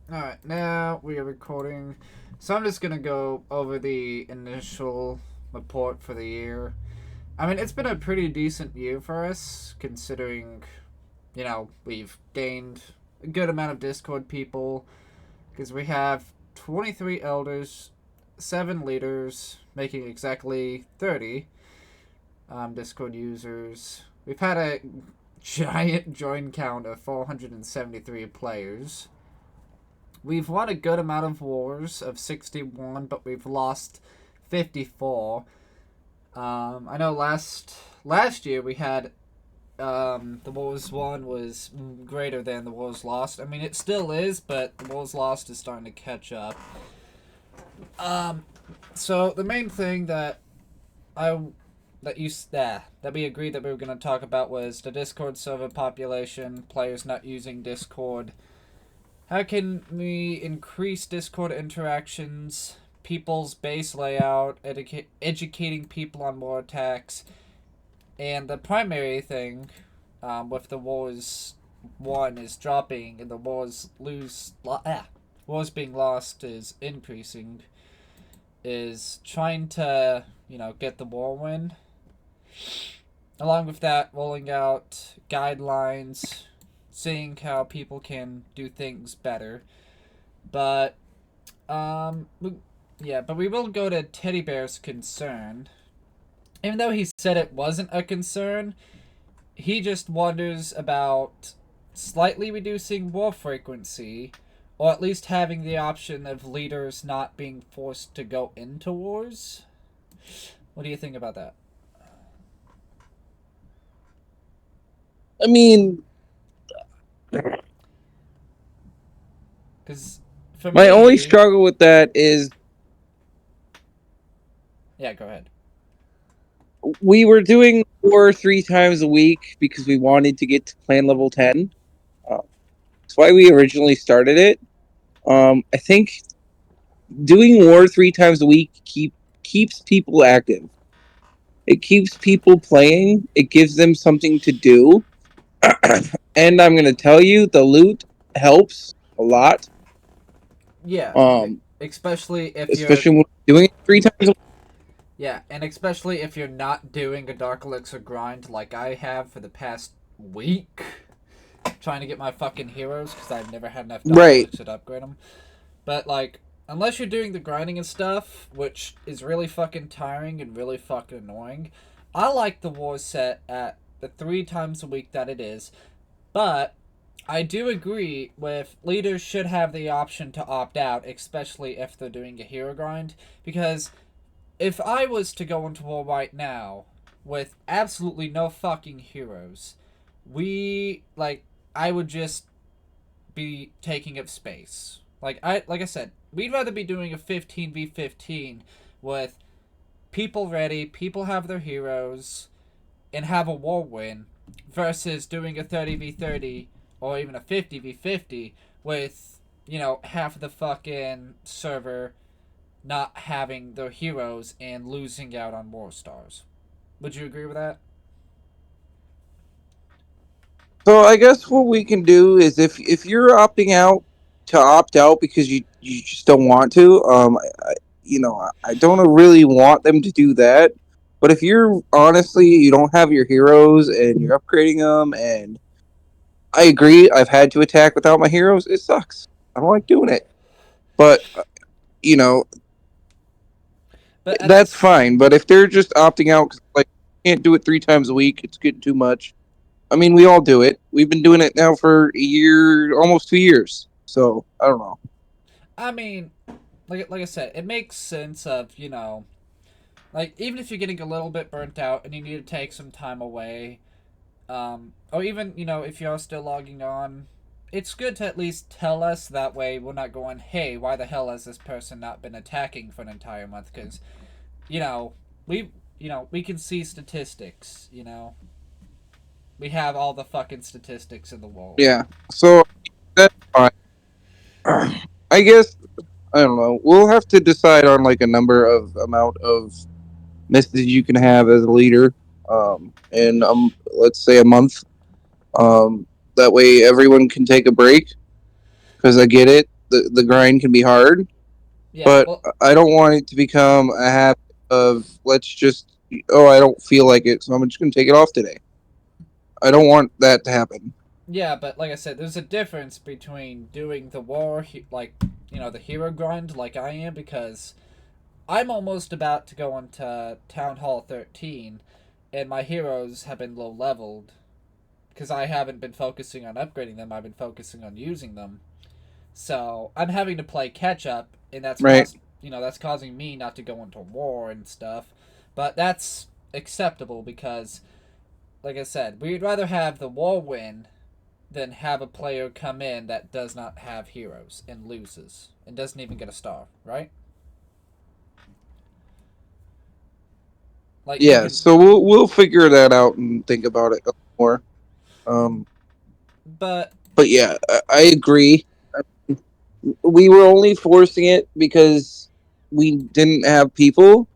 Alright, now we are recording. So I'm just gonna go over the initial report for the year. I mean, it's been a pretty decent year for us, considering, we've gained a good amount of Discord people, because we have 23 elders, 7 leaders, making exactly 30 Discord users. We've had a giant join count of 473 players. We've won a good amount of wars of 61, but we've lost 54. I know last year we had the wars won was greater than the wars lost. I mean, it still is, but the wars lost is starting to catch up. Um, so the main thing I that we agreed that we were going to talk about was the Discord server population, players not using Discord. How can we increase Discord interactions, people's base layout, educating people on war attacks, and the primary thing with the wars one is dropping and the wars being lost is increasing, is trying to get the war win. Along with that, rolling out guidelines, seeing how people can do things better. But um, but we will go to Teddy Bear's concern. Even though he said it wasn't a concern, he just wonders about slightly reducing war frequency, or at least having the option of leaders not being forced to go into wars. What do you think about that? I mean, Because for my only me, struggle with that is yeah, go ahead. we were doing 4 3 times a week because we wanted to get to plan level 10. That's why we originally started it. I think doing war 3 times a week keeps people active. It keeps people playing. It gives them something to do. And I'm gonna tell you, the loot helps a lot. Yeah, Um, especially if you're Especially when doing it 3 times. yeah, and especially if you're not doing a Dark Elixir grind like I have for the past week, trying to get my fucking heroes because I've never had enough Dark Right. Elixir to upgrade them. But like, unless you're doing the grinding and stuff, which is really fucking tiring and really fucking annoying, I like the war set at the 3 times a week that it is. But I do agree with leaders should have the option to opt out, especially if they're doing a hero grind, because if I was to go into war right now with absolutely no fucking heroes, we like I would just be taking up space. Like I said, we'd rather be doing a 15v15 with people ready, people have their heroes, and have a war win, versus doing a 30v30 or even a 50v50 with half of the fucking server not having their heroes and losing out on war stars. Would you agree with that? So I guess what we can do is if you're opting out to opt out because you just don't want to, I don't really want them to do that. But if you're honestly you don't have your heroes and you're upgrading them, and I agree, I've had to attack without my heroes. It sucks. I don't like doing it, but you know But at that's this, fine. But if they're just opting out, 'cause, like, can't do it 3 times a week, it's getting too much. I mean, we all do it. We've been doing it now for a year, almost 2 years. So I don't know. I mean, like I said, it makes sense of like even if you're getting a little bit burnt out and you need to take some time away, or even if you're still logging on, it's good to at least tell us. That way, we're not going, "Hey, why the hell has this person not been attacking for an entire month?" Because you know we we can see statistics. We have all the fucking statistics in the world. Yeah. So that's fine. I guess I don't know. We'll have to decide on like a number of amount of messages you can have as a leader. In let's say a month. That way everyone can take a break because I get it. the grind can be hard, Yeah, but well, I don't want it to become a habit of let's just I don't feel like it, so I'm just gonna take it off today. I don't want that to happen. yeah, but like I said, there's a difference between doing the war, like, the hero grind like I am, because I'm almost about to go into Town Hall 13, and my heroes have been low leveled because I haven't been focusing on upgrading them. I've been focusing on using them. So I'm having to play catch up, and Right. that's causing me not to go into war and stuff. But that's acceptable because, like I said, we'd rather have the war win than have a player come in that does not have heroes and loses and doesn't even get a star, right? Like you Yeah. can, So we'll figure that out and think about it more. Um, but but yeah, I agree. We were only forcing it because we didn't have people,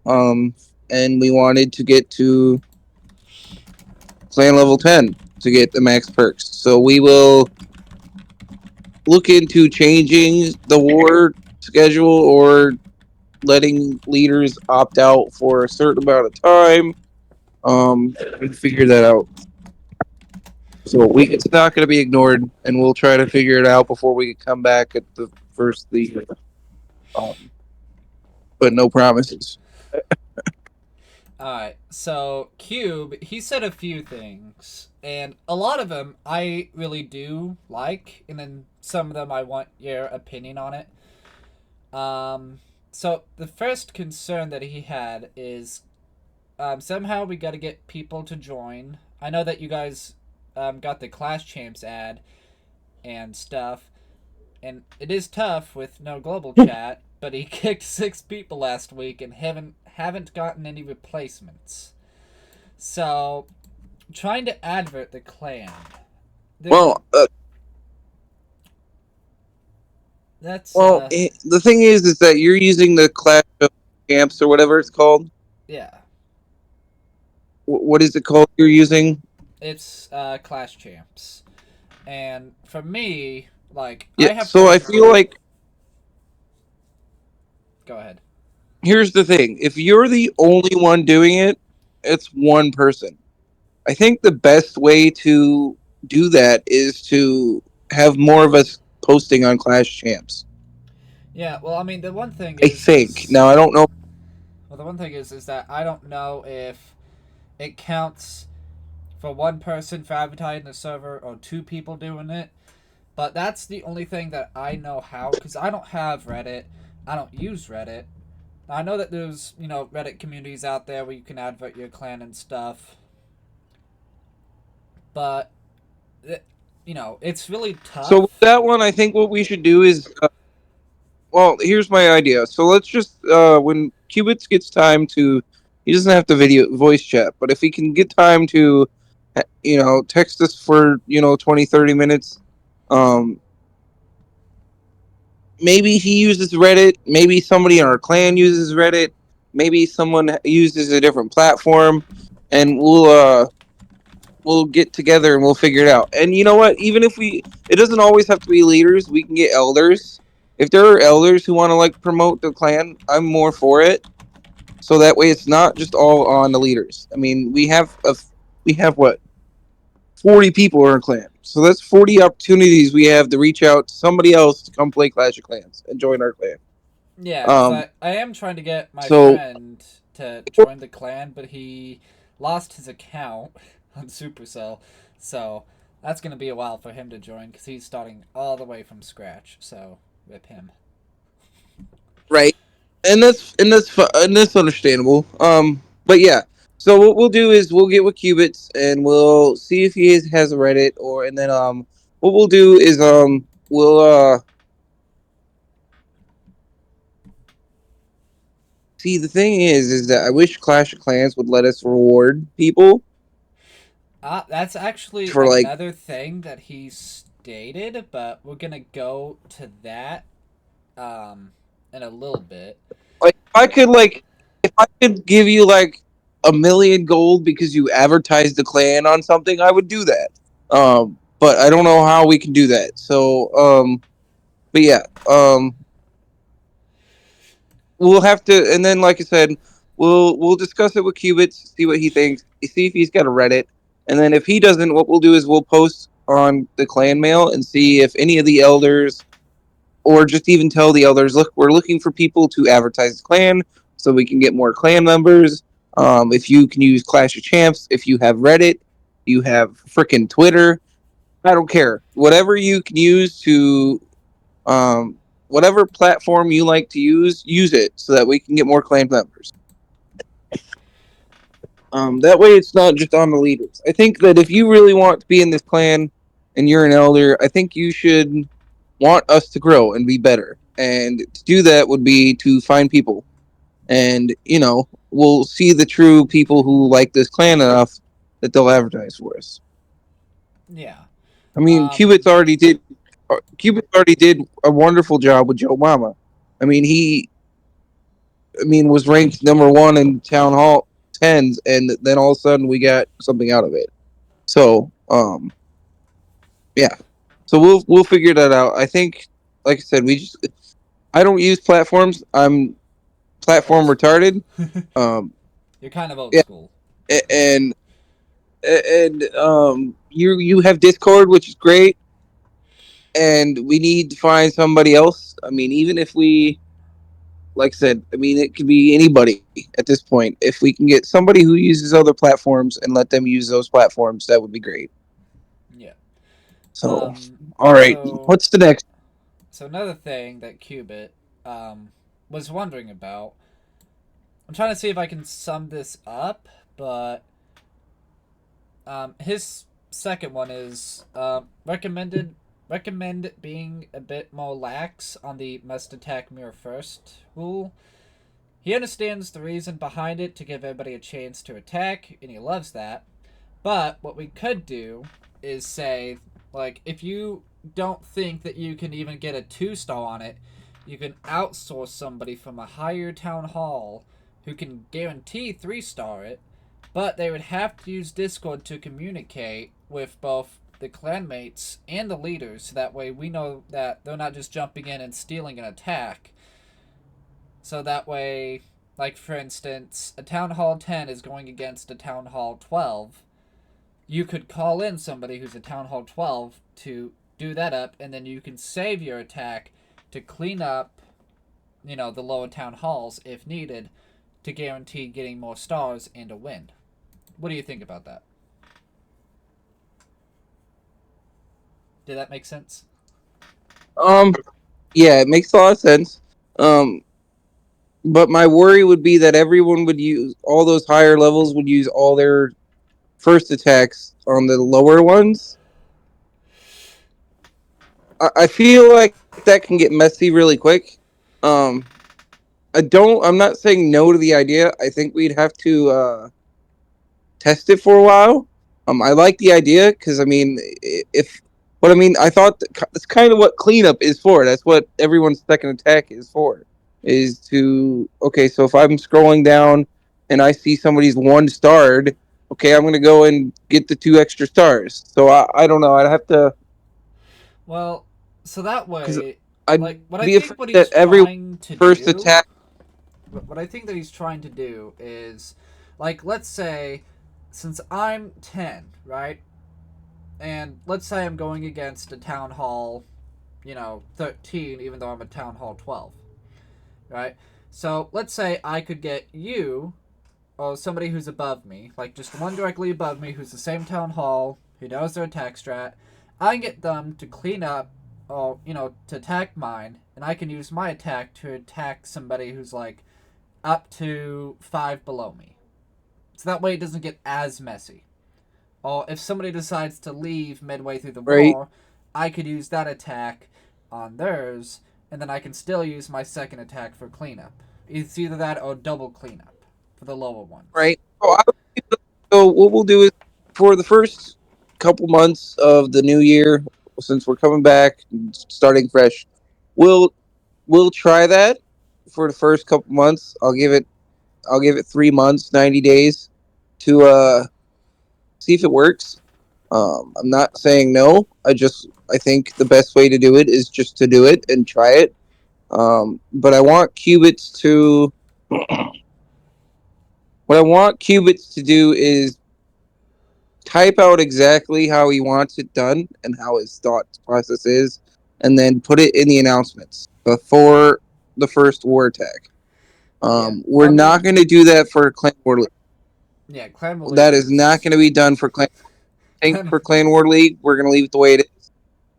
um, and we wanted to get to clan level 10 to get the max perks. So we will look into changing the war schedule or letting leaders opt out for a certain amount of time. And figure that out. So it's not going to be ignored, and we'll try to figure it out before we come back at the first league. Um, but no promises. Alright, so Cube, he said a few things, and a lot of them I really do like, and then some of them I want your opinion on it. So the first concern that he had is somehow we got to get people to join. I know that you guys got the Clash Champs ad and stuff, and it is tough with no global chat. But he kicked 6 people last week and haven't gotten any replacements. So trying to advert the clan. There, Well, that's the thing is that you're using the Clash of Champs or whatever it's called. yeah, What is it called you're using? it's Clash Champs, and for me, like Yeah. I have So I Clash. feel like Go ahead. here's the thing: if you're the only one doing it, it's one person. I think the best way to do that is to have more of us posting on Clash Champs. Yeah, well, I mean, the one thing I is, think. is Now I don't know. well, the one thing is that I don't know if it counts for one person for advertising the server or 2 people doing it. But that's the only thing that I know how, because I don't have Reddit. I don't use Reddit. I know that there's, Reddit communities out there where you can advert your clan and stuff. But, it's really So with tough. that one, I think what we should do is, well, here's my idea. So let's just when Cubits gets time to, he doesn't have to video voice chat, but if he can get time to, text us for 20-30 minutes, um, maybe he uses Reddit. Maybe somebody in our clan uses Reddit. Maybe someone uses a different platform, and we'll get together and we'll figure it out. And you know what? Even if it doesn't always have to be leaders. We can get elders. If there are elders who want to like promote the clan, I'm more for it. So that way, it's not just all on the leaders. I mean, we have what 40 people in our clan. So that's 40 opportunities we have to reach out to somebody else to come play Clash of Clans and join our clan. Yeah, because Um, I am trying to get my so friend to join the clan, but he lost his account on Supercell. So that's going to be a while for him to join because he's starting all the way from scratch. So rip him. right, and that's understandable. But yeah. So what we'll do is we'll get with Cubits and we'll see if he has a Reddit and then what we'll do is we'll see the thing is that I wish Clash of Clans would let us reward people That's actually for like another thing that he stated, but we're going to go to that in a little bit. if I could give you like 1 million gold because you advertised the clan on something, I would do that. But I don't know how we can do that. So But yeah, we'll have to, and then like I said, we'll discuss it with Cubits, see what he thinks, see if he's got a Reddit, and then if he doesn't, what we'll do is we'll post on the clan mail and see if any of the elders, or just even tell the elders, look, we're looking for people to advertise the clan so we can get more clan members. If you can use Clash of Champs, if you have Reddit, you have freaking Twitter, I don't care. Whatever you can use to, um, whatever platform you like to use it so that we can get more clan members. That way it's not just on the leaders. I think that if you really want to be in this clan and you're an elder, I think you should want us to grow and be better. And to do that would be to find people. And, we'll see the true people who like this clan enough that they'll advertise for us. Yeah. I mean, Um, Cubits already did a wonderful job with Joe Mama. I mean, was ranked number one in Town Hall tens, and then all of a sudden we got something out of it. So, yeah. So we'll figure that out. I think, like I said, I don't use platforms. I'm old platform school. retarded. Um, You're kind of old yeah, school. and you have Discord, which is great, and we need to find somebody else. I mean, even if we, like I said, I mean, it could be anybody at this point. If we can get somebody who uses other platforms and let them use those platforms, that would be great. Yeah. So, Um, all right, so what's the next? so another thing that Qubit was wondering about. I'm trying to see if I can sum this up, but his second one is recommend being a bit more lax on the must attack mirror first rule. He understands the reason behind it to give everybody a chance to attack, and he loves that. But what we could do is say, like, if you don't think that you can even get a 2-star on it, you can outsource somebody from a higher town hall who can guarantee 3-star it, but they would have to use Discord to communicate with both the clanmates and the leaders, so that way we know that they're not just jumping in and stealing an attack. So that way, like for instance, a Town Hall 10 is going against a Town Hall 12. You could call in somebody who's a Town Hall 12 to do that up, and then you can save your attack to clean up, the lower Town Halls if needed to guarantee getting more stars and a win. What do you think about that? Did that make sense? Um, yeah, it makes a lot of sense. Um, but my worry would be that everyone would use all those higher levels would use all their first attacks on the lower ones. I feel like that can get messy really quick. Um, I'm not saying no to the idea. I think we'd have to test it for a while. I like the idea because I mean, if what I mean, I thought that's kind of what cleanup is for. That's what everyone's second attack is for. Is to okay. So if I'm scrolling down and I see somebody's 1-starred, okay, I'm gonna go and get the 2 extra stars. So I don't know. I'd have to Well, so that because way, I'd like, what I be think afraid what he's that every trying to first do, attack. what I think that he's trying to do is, like, let's say, since I'm 10, right? And let's say I'm going against a Town Hall, 13, even though I'm a Town Hall 12, right? So let's say I could get you, or somebody who's above me, like just one directly above me who's the same Town Hall, who knows their attack strat. I get them to clean up, or, to attack mine, and I can use my attack to attack somebody who's like up to 5 below me. So that way it doesn't get as messy. Or if somebody decides to leave midway through the Right, war, I could use that attack on theirs, and then I can still use my second attack for cleanup. It's either that or double cleanup for the lower ones. right. So what we'll do is for the first couple months of the new year, since we're coming back and starting fresh, we'll we'll try that for the first couple months. I'll give it 3 months, 90 days to see if it works. I'm not saying no. I think the best way to do it is just to do it and try it. But I want Qubits to. What I want Qubits to do is type out exactly how he wants it done and how his thought process is, and then put it in the announcements before the first war attack. Yeah, We're probably. not going to do that for Clan War League. Yeah, Clan League That is not is going to be done for Clan. I think Clan. for Clan War League, we're going to leave it the way it is.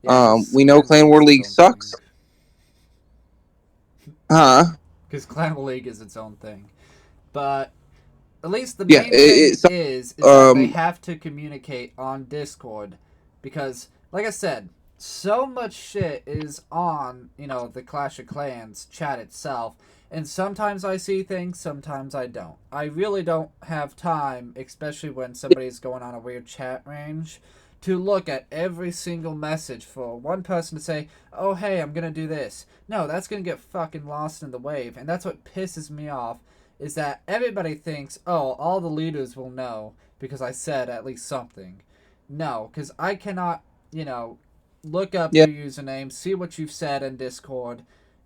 Yeah, because We know Clan Clan League is War its League own thing. sucks, huh? Because Clan League is its own thing, but at least the Yeah, main thing it sucks. is that they Um, have to communicate on Discord, because like I said, so much shit is on the Clash of Clans chat itself, and sometimes I see things, sometimes I don't. I really don't have time, especially when somebody's going on a weird chat range, to look at every single message for one person to say, oh hey, I'm gonna do this. No, that's gonna get fucking lost in the wave, and that's what pisses me off, is that everybody thinks, oh, all the leaders will know because I said at least something. No, because I cannot, look up yeah, your username, see what you've said in Discord,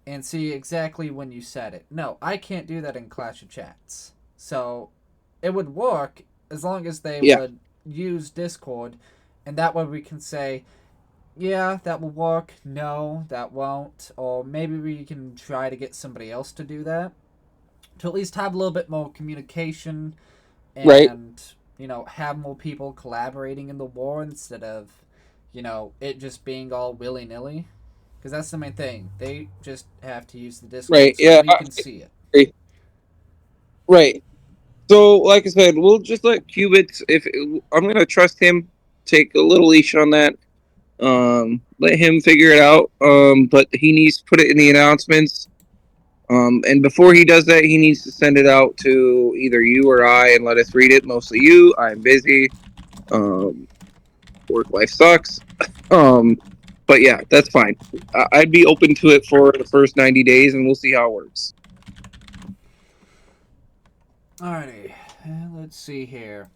and see exactly when you said it. No, I can't do that in Clash of Chats. So it would work as long as they yeah, would use Discord, and that way we can say, yeah, that will work. No, that won't. Or maybe we can try to get somebody else to do that, to at least have a little bit more communication right, and have more people collaborating in the war instead of it just being all willy-nilly, because that's the main thing. They just have to use the right, Discord so yeah, we can see it. right. So, like I said, we'll just let Qubits. If I'm gonna trust him, take a little leash on that. Let him figure it out. But he needs to put it in the announcements. And before he does that, he needs to send it out to either you or I and let us read it. Mostly you. I'm busy. Um, Work life sucks. Um, but yeah, that's fine. I'd be open to it for the first 90 days, and we'll see how it works. Alrighty, let's see here.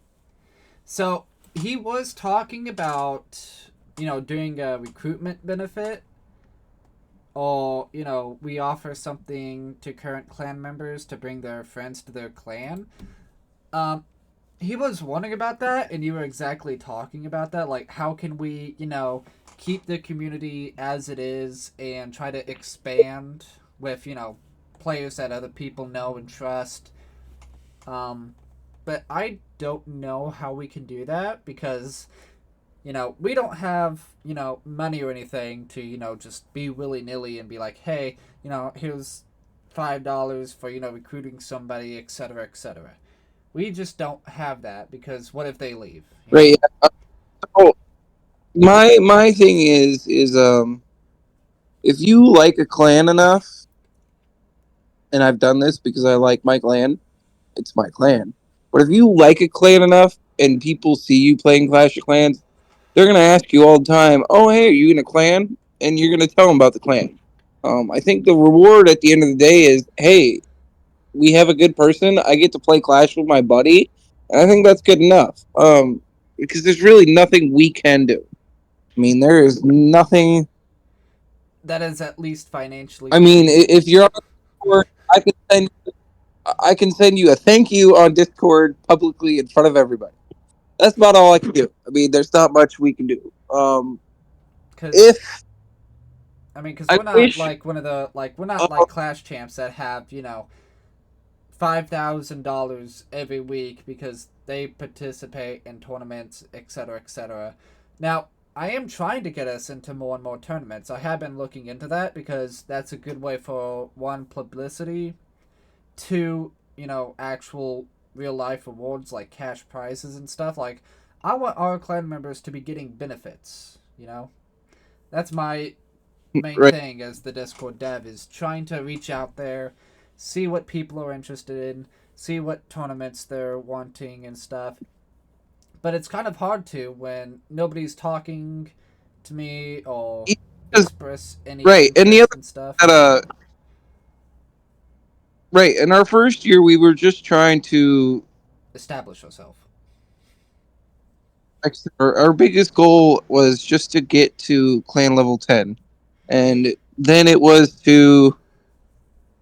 So he was talking about doing a recruitment benefit, or we offer something to current clan members to bring their friends to their clan. um he was wondering about that, and you were exactly talking about that, like how can we keep the community as it is and try to expand with players that other people know and trust. um but I don't know how we can do that, because we don't have money or anything to just be willy-nilly and be like, hey, here's $5 for recruiting somebody, etc., etc. We just don't have that, because what if they leave? Right. Yeah. So my thing is if you like a clan enough, and I've done this because I like my clan, it's my clan. But if you like a clan enough and people see you playing Clash of Clans, they're gonna ask you all the time, "Oh, hey, are you in a clan?" And you're gonna tell them about the clan. I think the reward at the end of the day is, hey, we have a good person. I get to play Clash with my buddy, and I think that's good enough. Because there's really nothing we can do. I mean, there is nothing. That is at least financially I mean, feasible. if you're on Discord, I can send you a thank you on Discord publicly in front of everybody. That's about all I can do. I mean, there's not much we can do. Because If because I we're not wish, like one of the, like, we're not uh, like Clash champs that have $5,000 every week because they participate in tournaments, etc., etc. Now, I am trying to get us into more and more tournaments. I have been looking into that because that's a good way for, one, publicity, two, actual real life rewards like cash prizes and stuff. Like, I want our clan members to be getting benefits. That's my main right, thing as the Discord dev, is trying to reach out there, see what people are interested in, see what tournaments they're wanting and stuff. But it's kind of hard to when nobody's talking to me or express any right, and the other interest and stuff. that right, in our first year, we were just trying to Establish yourself. our biggest goal was just to get to clan level 10, and then it was to,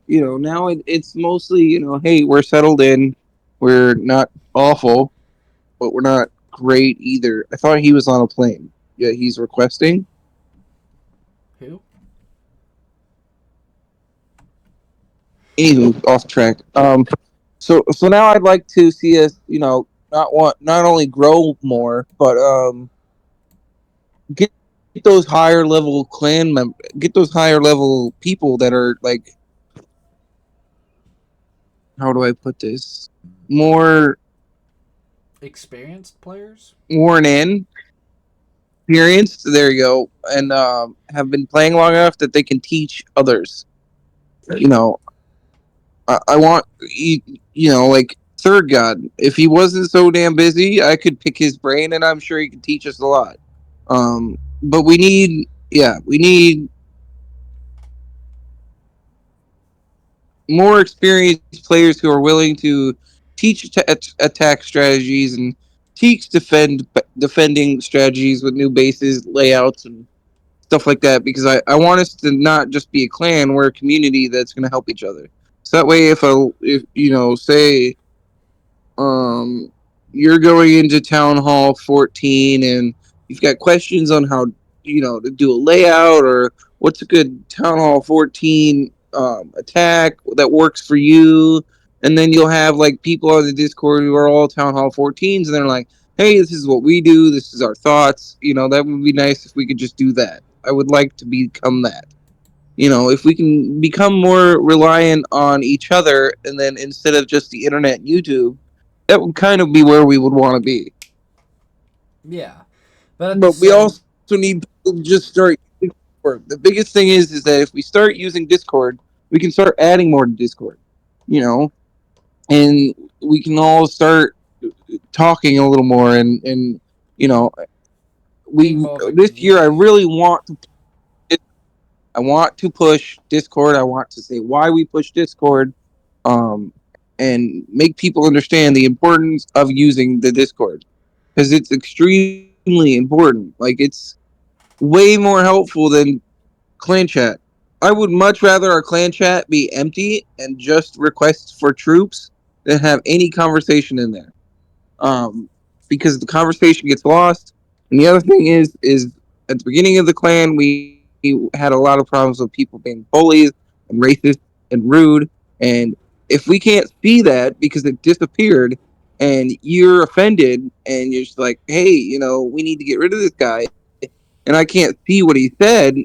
now it's mostly, hey, we're settled in, we're not awful, but we're not great either. I thought he was on a plane. Yeah, he's requesting. Who? Anywho, off track. So now I'd like to see us, not only grow more, but get those higher level get those higher level people that are like, how do I put this, more Experienced players? worn in, experienced. There you go, and have been playing long enough that they can teach others. You know, I want like Third God. If he wasn't so damn busy, I could pick his brain, and I'm sure he could teach us a lot. But we need more experienced players who are willing to teach attack strategies and teach defending strategies with new bases, layouts, and stuff like that. Because I want us to not just be a clan; we're a community that's going to help each other. So that way, if say um, you're going into Town Hall 14 and you've got questions on how to do a layout, or what's a good Town Hall 14 attack that works for you, and then you'll have like people on the Discord who are all Town Hall 14s, and they're like, hey, this is what we do, this is our thoughts. That would be nice if we could just do that. I would like to become that. If we can become more reliant on each other, and then instead of just the internet and YouTube, that would kind of be where we would want to be. Yeah. But at the But we same. also need to just start using Discord. The biggest thing is that if we start using Discord, we can start adding more to Discord, you know, and we can all start talking a little more, and you know, Being we more of a this year community. I want to push Discord. I want to say why we push Discord, um, and make people understand the importance of using the Discord, because it's extremely important. Like, it's way more helpful than clan chat. I would much rather our clan chat be empty and just requests for troops than have any conversation in there, um, because the conversation gets lost. And the other thing is at the beginning of the clan, we had a lot of problems with people being bullies and racist and rude. And if we can't see that because it disappeared, and you're offended and you're just like, hey, we need to get rid of this guy, and I can't see what he said,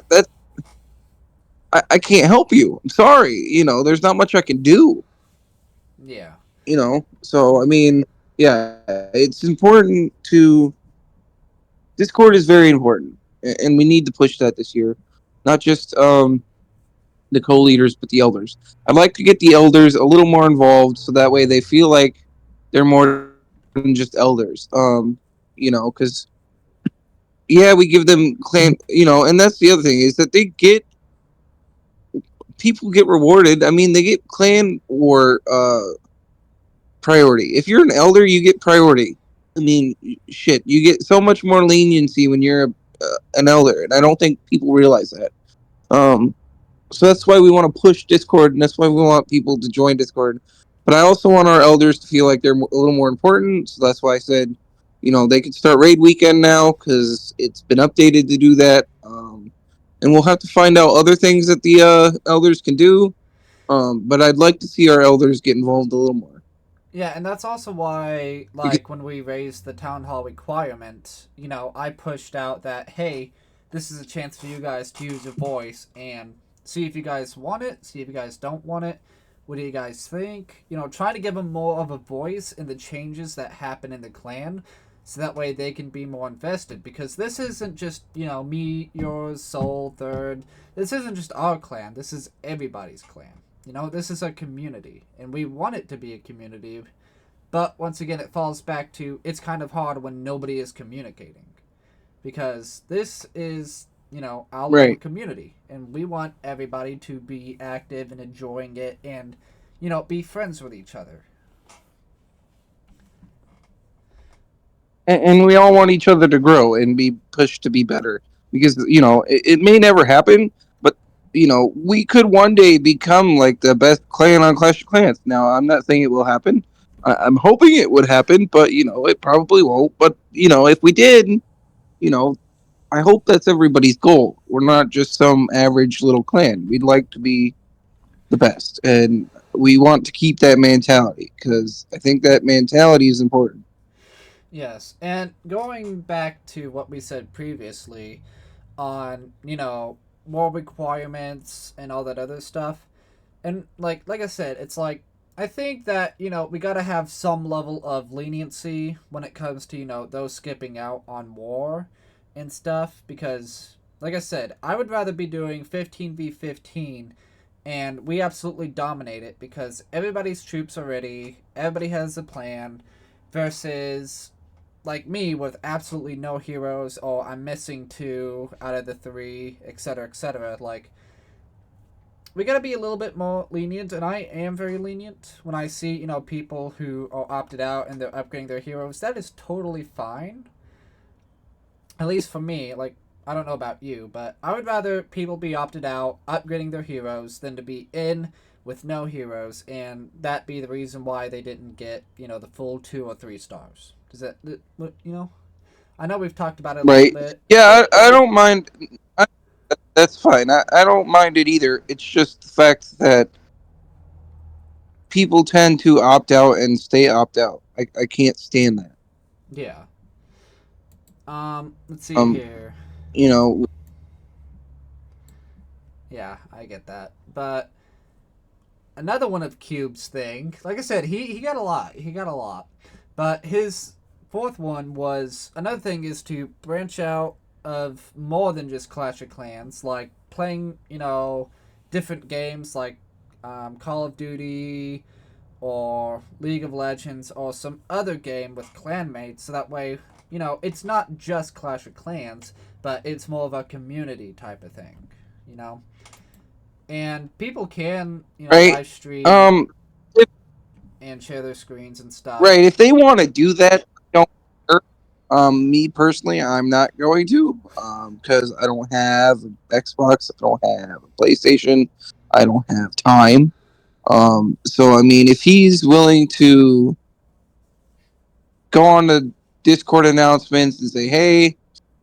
that's I can't help you. I'm sorry. There's not much I can do. Yeah. So I mean, yeah, it's important to Discord is very important, and we need to push that this year. Not just the co-leaders, but the elders. I'd like to get the elders a little more involved, so that way they feel like they're more than just elders. Because yeah, we give them clan, and that's the other thing, is that they get people get rewarded. I mean, they get clan war priority. If you're an elder, you get priority. I mean, shit, you get so much more leniency when you're an elder, and I don't think people realize that. Um, so that's why we want to push Discord, and that's why we want people to join Discord. But I also want our elders to feel like they're a little more important. So that's why I said, they could start raid weekend now because it's been updated to do that. And we'll have to find out other things that the elders can do. But I'd like to see our elders get involved a little more. Yeah, and that's also why, Because, like, when we raised the town hall requirement, I pushed out that, hey, this is a chance for you guys to use your voice and see if you guys want it, see if you guys don't want it. What do you guys think? Try to give them more of a voice in the changes that happen in the clan, so that way they can be more invested. Because this isn't just, me, yours, Soul, Third. This isn't just our clan. This is everybody's clan. This is a community, and we want it to be a community. But once again, it falls back to it's kind of hard when nobody is communicating. Because this is, our little right. community, and we want everybody to be active and enjoying it and, be friends with each other. and we all want each other to grow and be pushed to be better because it may never happen, but we could one day become like the best clan on Clash of Clans. Now I'm not saying it will happen. I'm hoping it would happen, but it probably won't. But if we did, you know I hope that's everybody's goal. We're not just some average little clan. We'd like to be the best, and we want to keep that mentality because I think that mentality is important. Yes, and going back to what we said previously on, more requirements and all that other stuff, and like I said, it's like I think that we got to have some level of leniency when it comes to those skipping out on war and stuff because like I said, I would rather be doing 15v15 and we absolutely dominate it because everybody's troops are ready, everybody has a plan versus like me with absolutely no heroes or I'm missing two out of the three, etc., etc. Like we gotta be a little bit more lenient, and I am very lenient when I see people who are opted out and they're upgrading their heroes. That is totally fine. At least for me, like I don't know about you, but I would rather people be opted out, upgrading their heroes, than to be in with no heroes, and that be the reason why they didn't get the full 2 or 3 stars. Does that I know we've talked about it a little Right? bit. Yeah, I don't mind. I, that's fine. I don't mind it either. It's just the fact that people tend to opt out and stay opt out. I can't stand that. Yeah. Let's see Um, here. you know, Yeah, I get that. But another one of Cube's thing, like I said, he got a lot. He got a lot. But his fourth one was another thing is to branch out of more than just Clash of Clans, like playing, different games like Call of Duty or League of Legends or some other game with clanmates so that way, it's not just Clash of Clans, but it's more of a community type of thing, you know? And people can right? live stream Um, if, and share their screens and stuff. right. If they want to do that, don't. Care. Me personally, I'm not going to. Because I don't have an Xbox, I don't have a PlayStation, I don't have time. So I mean, if he's willing to go on the Discord announcements and say, "Hey,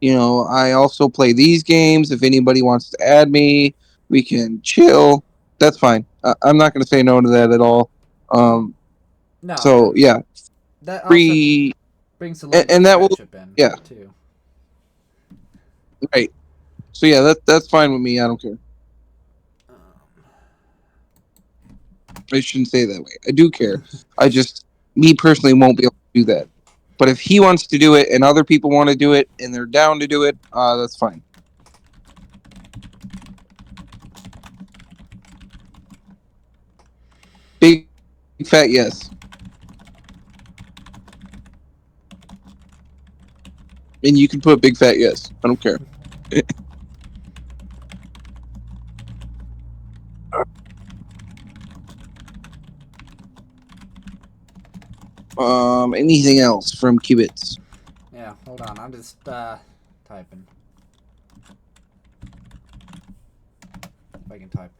I also play these games. If anybody wants to add me, we can chill." That's fine. I'm not going to say no to that at all. Um, No, so and yeah, that also free, brings a little bit and of that will, friendship in yeah, too. right. So yeah, that's fine with me. I don't care. I shouldn't say it that way. I do care. I just, me personally, won't be able to do that. But if he wants to do it and other people want to do it and they're down to do it, that's fine. Big fat yes. And you can put big fat yes. I don't care. Anything else from Qubits? Yeah, hold on. I'm just typing. If I can type.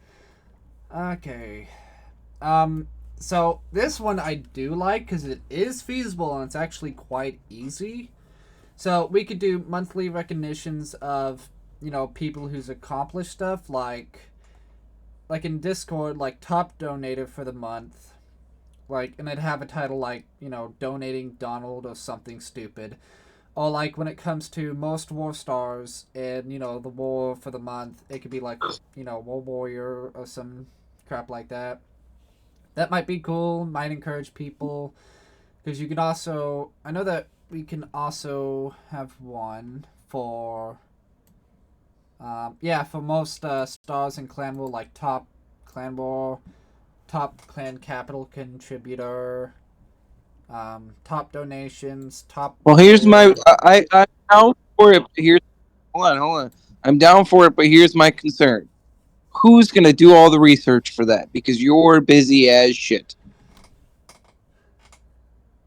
Okay. So this one I do like because it is feasible and it's actually quite easy. So we could do monthly recognitions of people who's accomplished stuff like in Discord like top donator for the month, like and it'd have a title like donating Donald or something stupid, or like when it comes to most war stars and the war for the month, it could be like war warrior or some crap like that. That might be cool, might encourage people because you can also I know that we can also have one for yeah, for most stars in clan war, like top clan war, top clan capital contributor, top donations, top Well, here's my. war. I'm down for it. But here's hold on. I'm down for it, but here's my concern. Who's gonna do all the research for that? Because you're busy as shit.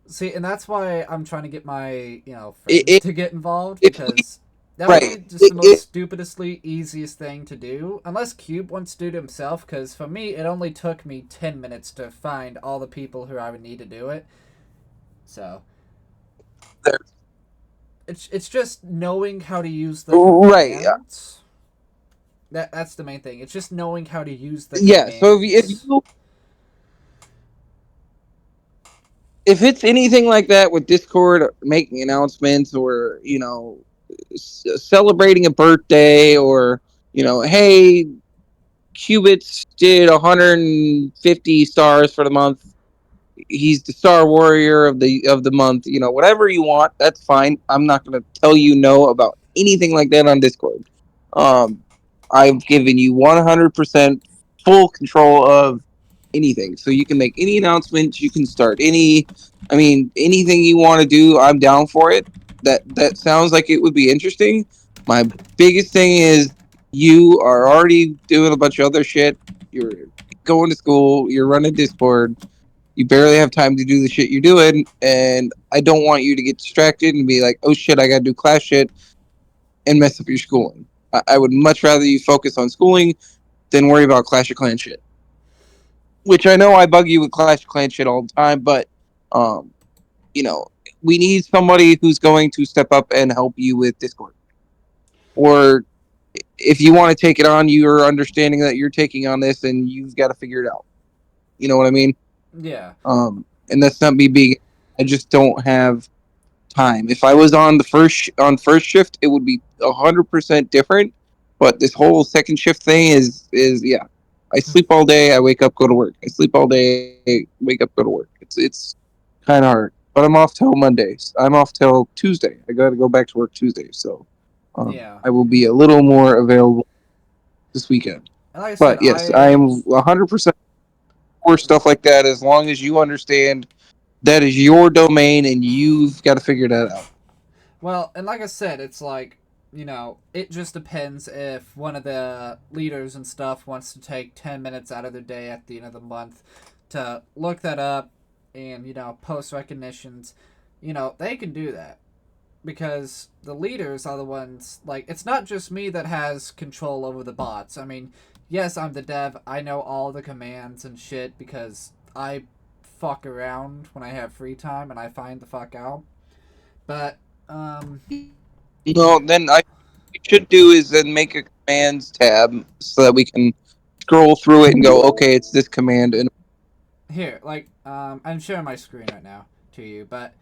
See, and that's why I'm trying to get my friends It, to get involved if we because that would right, be just the most it stupidestly easiest thing to do, unless Cube wants to do it himself. Because for me, it only took me 10 minutes to find all the people who I would need to do it. So there, it's just knowing how to use the right. commands. That's the main thing. It's just knowing how to use the Yeah. So if commands. you if it's anything like that with Discord making announcements or celebrating a birthday or hey, Cubits did 150 stars for the month. He's the star warrior of the month. Whatever you want, that's fine. I'm not going to tell you no about anything like that on Discord. Um, I've given you 100% full control of anything, so you can make any announcements. You can start anything you want to do. I'm down for it. That sounds like it would be interesting. My biggest thing is you are already doing a bunch of other shit. You're going to school. You're running Discord. You barely have time to do the shit you're doing, and I don't want you to get distracted and be like, "Oh shit, I gotta do class shit," and mess up your schooling. I would much rather you focus on schooling than worry about Clash of Clans shit. Which I know I bug you with Clash of Clans shit all the time, but um, you know, we need somebody who's going to step up and help you with Discord. Or if you want to take it on, you're understanding that you're taking on this and you've got to figure it out. You know what I mean? Yeah, And that's not me being. I just don't have time. If I was on the first shift, it would be 100% different. But this whole second shift thing is yeah. I sleep all day. I wake up, go to work. I sleep all day. Wake up, go to work. It's kind of hard. But I'm off till Mondays. I'm off till Tuesday. I got to go back to work Tuesday. So yeah. I will be a little more available this weekend. And like I said, But yes, I am 100% for stuff like that as long as you understand that is your domain and you've got to figure that out. well, and like I said, it's like it just depends if one of the leaders and stuff wants to take 10 minutes out of their day at the end of the month to look that up and post recognitions. They can do that because the leaders are the ones, like, it's not just me that has control over the bots. I mean, yes, I'm the dev. I know all the commands and shit because I fuck around when I have free time and I find the fuck out. But um No, here, then we should do is then make a commands tab so that we can scroll through it and go, okay, it's this command. And like I'm sharing my screen right now to you, but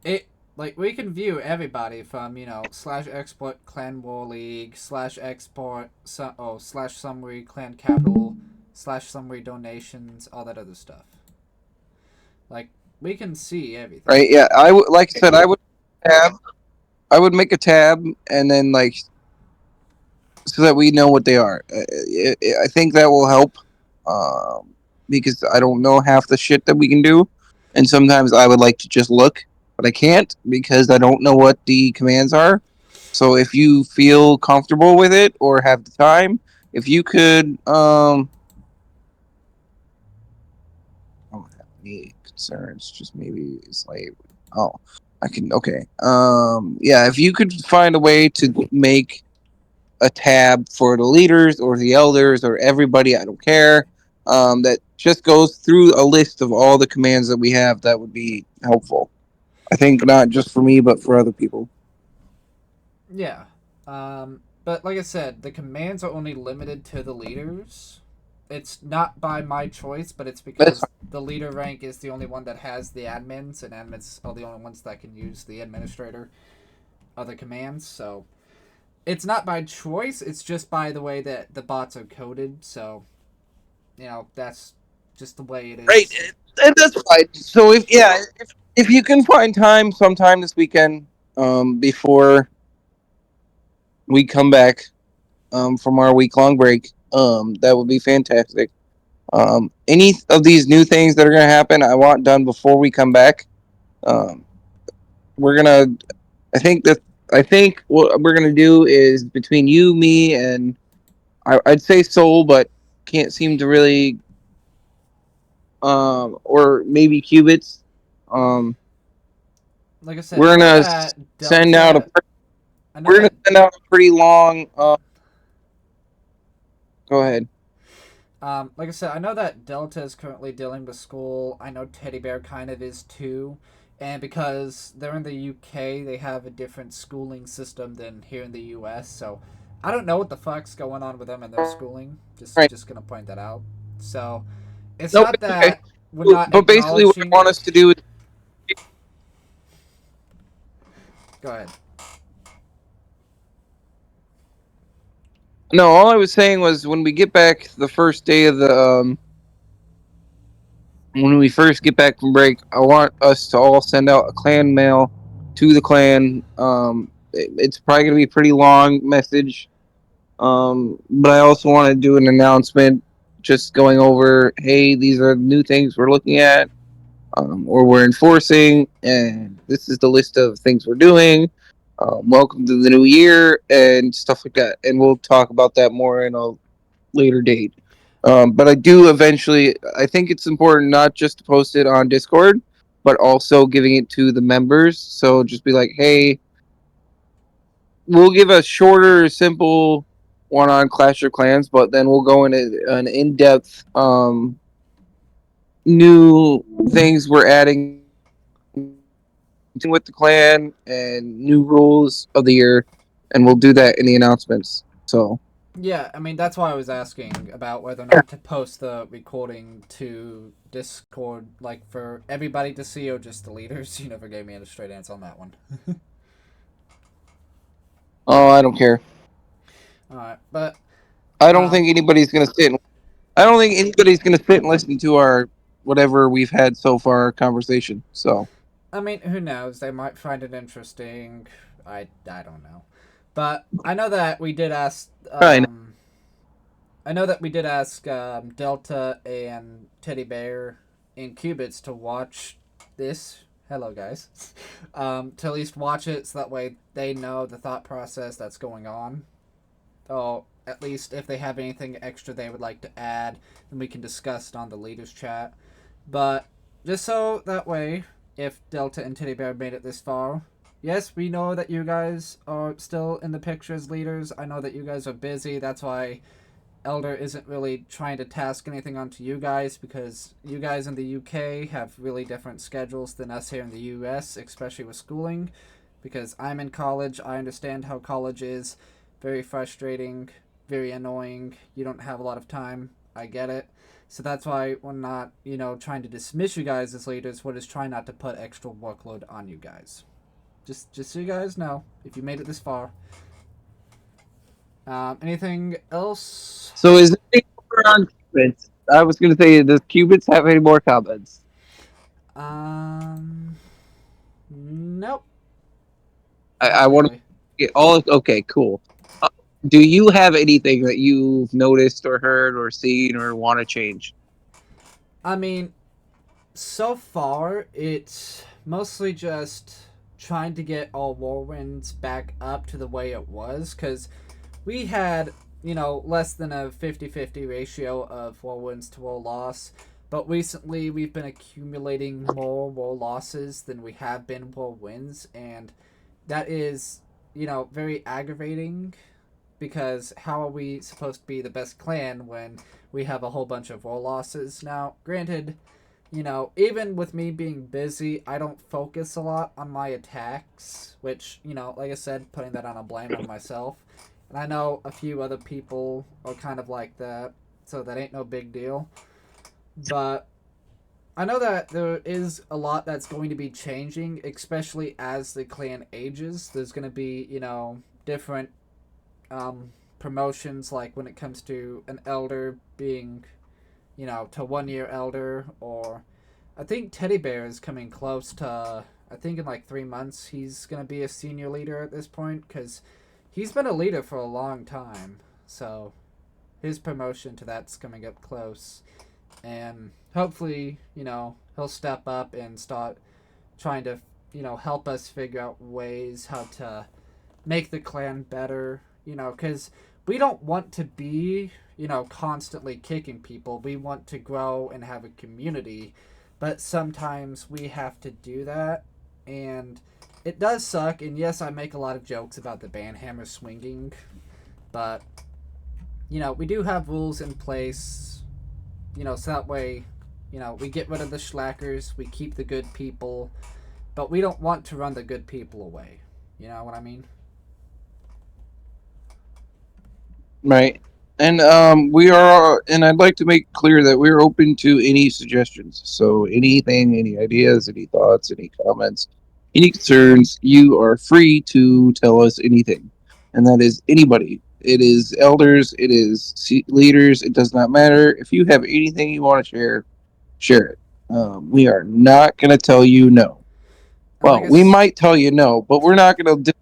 it, like, we can view everybody from slash export clan war league slash export slash summary clan capital slash summary donations, all that other stuff. Like, we can see everything. right, yeah, I would like I said, tab. I would make a tab and then like so that we know what they are. I think that will help um, because I don't know half the shit that we can do, and sometimes I would like to just look, but I can't because I don't know what the commands are. So if you feel comfortable with it or have the time, if you could, I don't have any concerns. Just maybe it's like, oh, I can okay. Yeah, if you could find a way to make a tab for the leaders or the elders or everybody, I don't care. That just goes through a list of all the commands that we have. That would be helpful. I think not just for me, but for other people. Yeah. But like I said, the commands are only limited to the leaders. It's not by my choice, but it's That's because the leader rank is the only one that has the admins, and admins are the only ones that can use the administrator of the commands. So it's not by choice, it's just by the way that the bots are coded. So, that's just the way it right. is. And that's fine. So if you can find time sometime this weekend, before we come back, from our week long break, that would be fantastic. Any of these new things that are going to happen, I want done before we come back. Um, we're gonna. I think that I think what we're gonna do is between you, me, and I'd say Soul, but can't seem to really. Or maybe Qubits. like I said, I we're know gonna that send out a Delta. I know we're gonna that. send out a pretty long. Go ahead. Like I said, I know that Delta is currently dealing with school. I know Teddy Bear kind of is too. And because they're in the UK, they have a different schooling system than here in the US. So I don't know what the fuck's going on with them and their All schooling. Just right. just gonna point that out. So it's Nope. not It's okay. that we're not But basically, what I acknowledging want it. us to do is Go ahead. no. All I was saying was when we get back the first day of the when we first get back from break, I want us to all send out a clan mail to the clan. It's probably gonna be a pretty long message. But I also want to do an announcement, just going over, hey, these are new things we're looking at, or we're enforcing, and this is the list of things we're doing. Welcome to the new year and stuff like that. And we'll talk about that more in a later date. But I do eventually, I think it's important not just to post it on Discord, but also giving it to the members. So just be like, hey, we'll give a shorter, simple one on Clash of Clans, but then we'll go into an in depth new things we're adding with the clan and new rules of the year, and we'll do that in the announcements. So Yeah, I mean that's why I was asking about whether or yeah. not to post the recording to Discord, like for everybody to see, or just the leaders. You never gave me a straight answer on that one. Oh, I don't care. All right, but I don't um, think anybody's gonna sit. I don't think anybody's gonna sit and listen to our whatever we've had so far conversation. So I mean, who knows? They might find it interesting. I don't know, but I know that we did ask. fine. I know that we did ask Delta and Teddy Bear and Cubits to watch this. Hello, guys. To at least watch it so that way they know the thought process that's going on. Oh, at least if they have anything extra they would like to add, then we can discuss it on the leaders chat. But just so that way, if Delta and Teddy Bear made it this far, yes, we know that you guys are still in the picture as leaders. I know that you guys are busy. That's why Elder isn't really trying to task anything onto you guys because you guys in the UK have really different schedules than us here in the US, especially with schooling. Because I'm in college, I understand how college is very frustrating, very annoying. You don't have a lot of time. I get it. So that's why we're not, trying to dismiss you guys as leaders. We're just trying not to put extra workload on you guys. Just so you guys know, if you made it this far. Anything else? So is there any more on Cubits? I was gonna say, does Cubits have any more comments? Um, nope, I not want to really. get all okay, cool. Uh, do you have anything that you've noticed or heard or seen or want to change? I mean, so far it's mostly just trying to get all Warwinds back up to the way it was, because we had, less than a 50-50 ratio of war wins to war loss. But recently, we've been accumulating more war losses than we have been war wins, and that is, very aggravating. Because how are we supposed to be the best clan when we have a whole bunch of war losses? Now, granted, even with me being busy, I don't focus a lot on my attacks, which, like I said, putting that on a blame on myself. And I know a few other people are kind of like that, so that ain't no big deal. But I know that there is a lot that's going to be changing, especially as the clan ages. There's going to be, different promotions, like when it comes to an elder being, to 1 year elder, or I think Teddy Bear is coming close to. I think in like 3 months he's gonna be a senior leader at this point because he's been a leader for a long time. So his promotion to that's coming up close, and hopefully he'll step up and start trying to help us figure out ways how to make the clan better. Because we don't want to be constantly kicking people. We want to grow and have a community, but sometimes we have to do that, and it does suck. And yes, I make a lot of jokes about the banhammer swinging, but we do have rules in place. So that way, we get rid of the slackers, we keep the good people, but we don't want to run the good people away. You know what I mean? Right. And we are, and I'd like to make clear that we're open to any suggestions. So anything, any ideas, any thoughts, any comments, any concerns, you are free to tell us anything. And that is anybody. It is elders, it is leaders, it does not matter. If you have anything you want to share, share it. We are not going to tell you no. And like Well, I, we might tell you no, but we're not going to.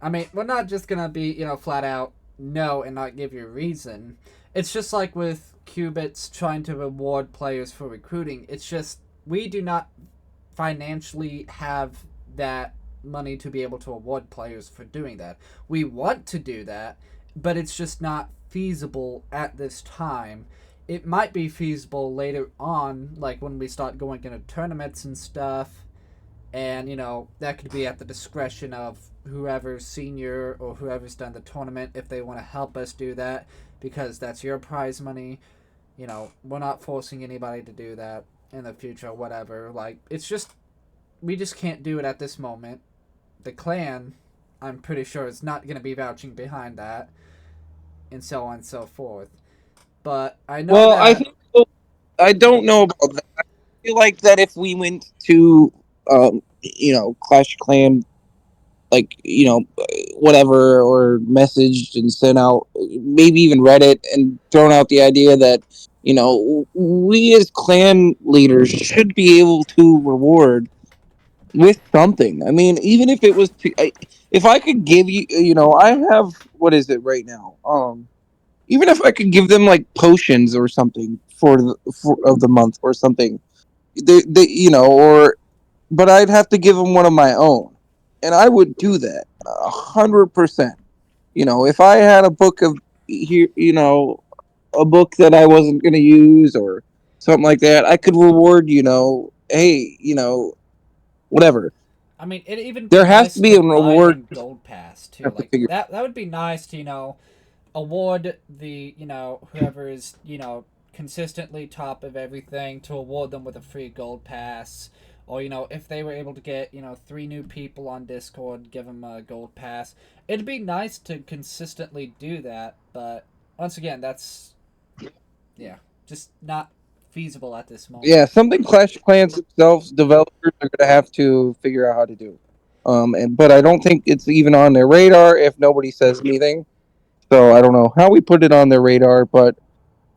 I mean, we're not just gonna be flat out no and not give you a reason. It's just like with qubits trying to reward players for recruiting. It's just we do not financially have that money to be able to award players for doing that. We want to do that, but it's just not feasible at this time. It might be feasible later on, like when we start going into tournaments and stuff, and that could be at the discretion of whoever's senior or whoever's done the tournament if they want to help us do that, because that's your prize money. We're not forcing anybody to do that in the future or whatever. Like, it's just we just can't do it at this moment. The clan, I'm pretty sure, is not going to be vouching behind that, and so on and so forth. But I know Well, I that. think I don't know about that. I feel like that if we went to, Clash of Clan, like whatever, or messaged and sent out, maybe even Reddit, and thrown out the idea that we as clan leaders should be able to reward with something. I mean, even if it was if I could give you, I have, what is it right now? Even if I could give them like potions or something for of the month or something, or but I'd have to give them one of my own, and I would do that 100%. If I had a book of here, a book that I wasn't going to use or something like that, I could reward. Hey, whatever. I mean, it'd even be There has to nice be to a buy reward. them gold pass too. Have to Like figure. that would be nice to award the whoever is consistently top of everything, to award them with a free gold pass. Or if they were able to get 3 new people on Discord, give them a gold pass. It'd be nice to consistently do that, but once again, that's, yeah, just not feasible at this moment. Yeah, something Clash of Clans themselves developers are going to have to figure out how to do. But I don't think it's even on their radar if nobody says anything. So I don't know how we put it on their radar, but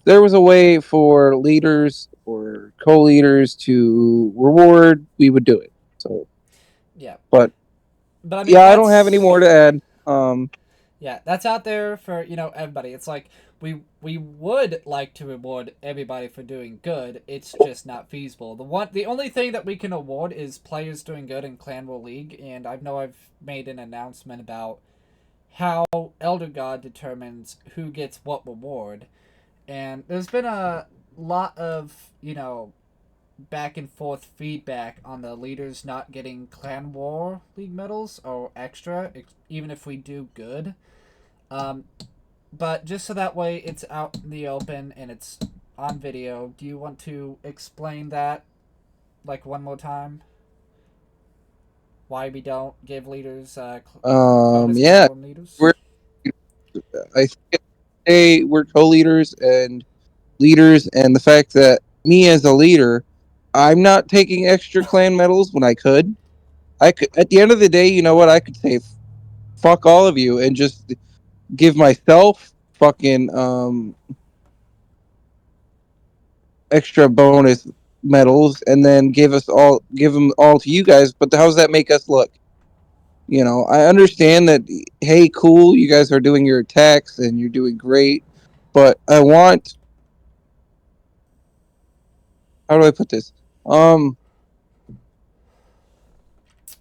there was a way for leaders or co-leaders to reward, we would do it. So, Yeah, but but I mean yeah, I don't have any more to that's, add. yeah, that's out there for everybody. It's like we would like to reward everybody for doing good. It's just not feasible. The only thing that we can award is players doing good in Clan War League, and I know I've made an announcement about how Elder God determines who gets what reward, and there's been a lot of back and forth feedback on the leaders not getting Clan War League medals or extra, even if we do good. Um, but just so that way it's out in the open and it's on video, do you want to explain that like one more time? Why we don't give leaders bonus Yeah, platform leaders? we're I say we're co-leaders and leaders, and the fact that me as a leader, I'm not taking extra clan medals when I could. I could, at the end of the day, you know what? I could say fuck all of you and just give myself fucking extra bonus medals, and then give them all to you guys. But how does that make us look? I understand that. Hey, cool, you guys are doing your attacks and you're doing great, but I want. How do I put this? Um,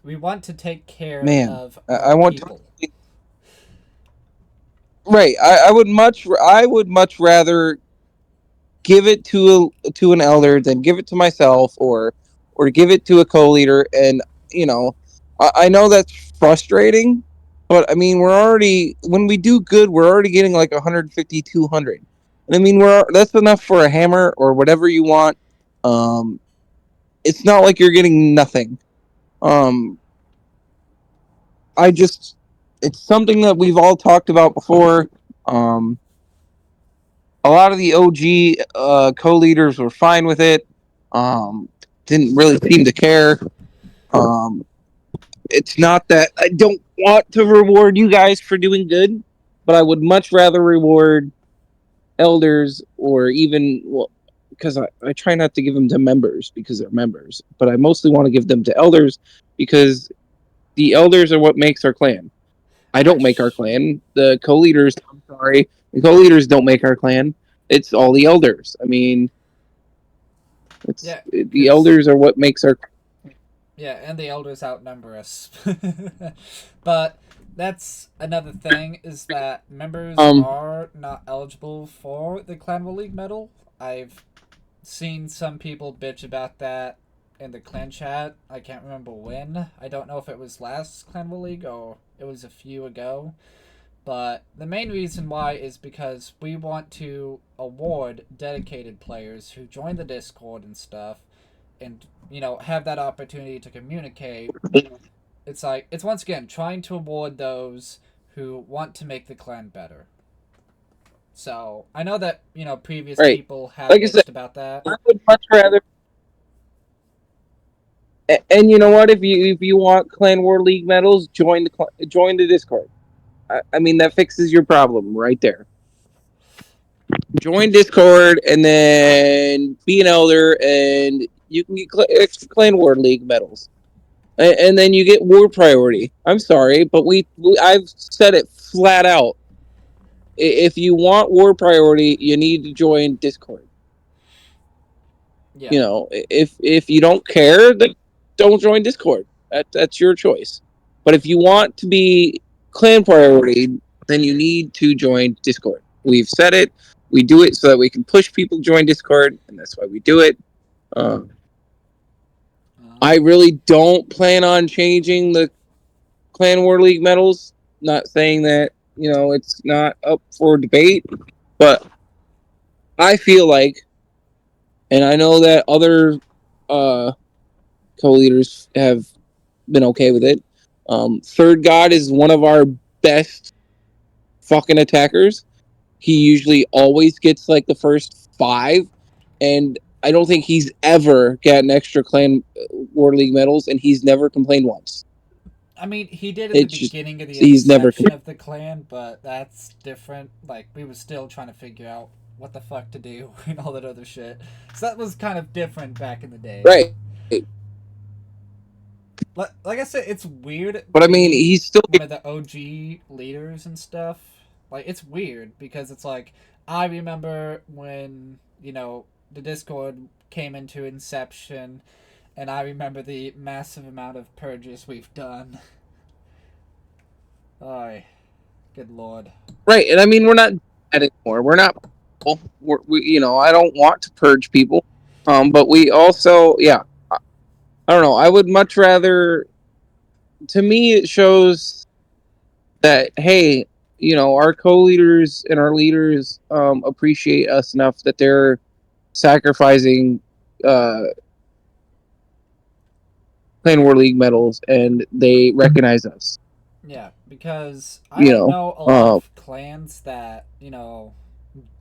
We want to take care Man, of I our want to. people. Right, I would much rather give it to an elder than give it to myself, or give it to a co-leader. And you know, I know that's frustrating, but I mean, we're already, when we do good, we're already getting like 150, 200. And I mean, that's enough for a hammer or whatever you want. Um, it's not like you're getting nothing. Um, I just, it's something that we've all talked about before. Um, a lot of the OG co-leaders were fine with it. Um, didn't really seem to care. Um, it's not that I don't want to reward you guys for doing good, but I would much rather reward elders, or even, well, because I try not to give them to members because they're members, but I mostly want to give them to elders because the elders are what makes our clan. I don't make our clan. The co-leaders, I'm sorry, the co-leaders don't make our clan. It's all the elders. I mean, Yeah, the because elders are what makes our. yeah, and the elders outnumber us. But that's another thing, is that members Um, are not eligible for the Clan War League medal. I've seen some people bitch about that in the clan chat. I can't remember when. I don't know if it was last Clan War League or it was a few ago. But the main reason why is because we want to award dedicated players who join the Discord and stuff, and have that opportunity to communicate. It's like, it's once again trying to award those who want to make the clan better. So I know that previous right. people have Like I said, bitched about that. I would much rather. And you know what? If you want Clan War League medals, join the Discord. I mean, that fixes your problem right there. Join Discord and then be an elder, and you can get extra Clan War League medals. And then you get war priority. I'm sorry, but I've said it flat out. If you want war priority, you need to join Discord. Yeah. You know, if you don't care, then don't join Discord. That's your choice. But if you want to be clan priority, then you need to join Discord. We've said it. We do it so that we can push people to join Discord, and that's why we do it. Um, I really don't plan on changing the Clan War League medals. Not saying that it's not up for debate, but I feel like, and I know that other uh, co-leaders have been okay with it. Third God is one of our best fucking attackers. He usually always gets like the first 5, and I don't think he's ever gotten extra Clan War League medals, and he's never complained once. I mean, he did in the It's just beginning of the he's never. inception of the clan, but that's different. Like, we were still trying to figure out what the fuck to do and all that other shit. So that was kind of different back in the day. Right. Like I said, it's weird But I mean, being he's still. one of the OG leaders and stuff. Like, it's weird because it's like, I remember when, the Discord came into inception, and I remember the massive amount of purges we've done. Ay, good lord. Right, and I mean, we're not anymore. We're not. I don't want to purge people. But we also, yeah, I don't know. I would much rather. To me, it shows that, hey, our co-leaders and our leaders appreciate us enough that they're sacrificing uh, Clan War League medals, and they recognize us. Yeah, because I You don't know, know a lot of clans that,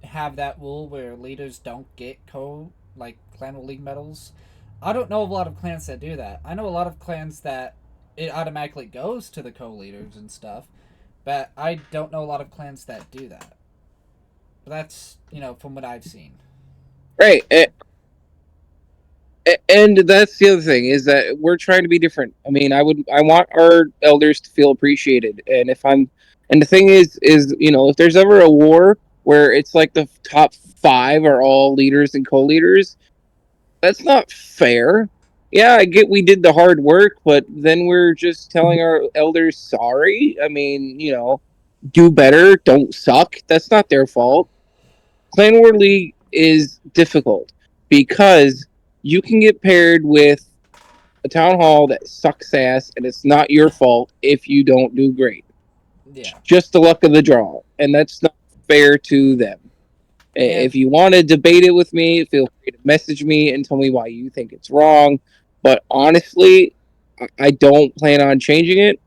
have that rule where leaders don't get clan league medals. I don't know of a lot of clans that do that. I know a lot of clans that it automatically goes to the co-leaders and stuff, but I don't know a lot of clans that do that. But that's, from what I've seen. right. And that's the other thing, is that we're trying to be different. I mean, I want our elders to feel appreciated, and and the thing is if there's ever a war where it's like the top 5 are all leaders and co-leaders, that's not fair. Yeah, I get we did the hard work, but then we're just telling our elders sorry. I mean, do better, don't suck. That's not their fault. Clan War League is difficult because you can get paired with a town hall that sucks ass, and it's not your fault if you don't do great. Yeah. Just the luck of the draw, and that's not fair to them. And If you want to debate it with me, feel free to message me and tell me why you think it's wrong. But honestly, I don't plan on changing it.